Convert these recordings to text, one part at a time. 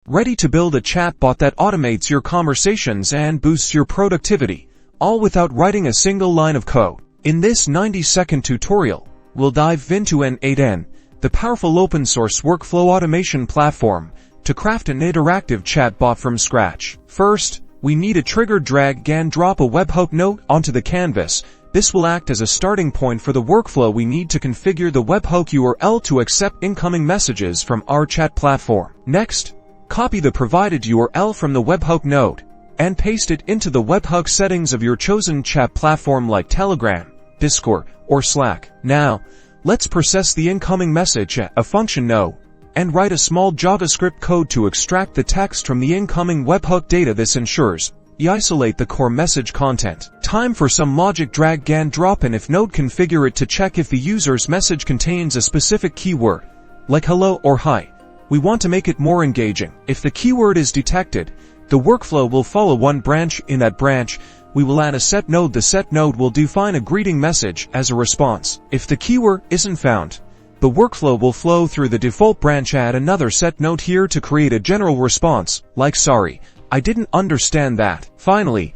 Ready to build a chatbot that automates your conversations and boosts your productivity, all without writing a single line of code. In this 90-second tutorial, we'll dive into N8n, the powerful open-source workflow automation platform, to craft an interactive chatbot from scratch. First, we need a trigger. Drag and drop a webhook node onto the canvas. This will act as a starting point for the workflow. We need to configure the webhook URL to accept incoming messages from our chat platform. Next, copy the provided URL from the webhook node and paste it into the webhook settings of your chosen chat platform like Telegram, Discord, or Slack. Now, let's process the incoming message at a function node and write a small JavaScript code to extract the text from the incoming webhook data. This ensures you isolate the core message content. Time for some logic. Drag and drop in if node. Configure it to check if the user's message contains a specific keyword, like hello or hi. We want to make it more engaging. If the keyword is detected, the workflow will follow one branch. In that branch, we will add a set node. The set node will define a greeting message as a response. If the keyword isn't found, the workflow will flow through the default branch. Add another set node here to create a general response, like sorry, I didn't understand that. Finally,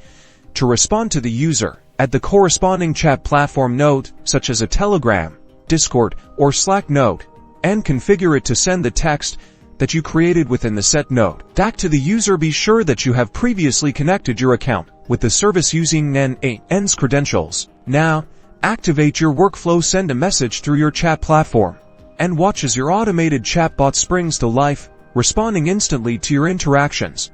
to respond to the user, add the corresponding chat platform node, such as a Telegram, Discord, or Slack node, and configure it to send the text that you created within the set node. Back to the user. Be sure that you have previously connected your account with the service using N8n's credentials. Now, activate your workflow. Send a message through your chat platform and watch as your automated chatbot springs to life, responding instantly to your interactions.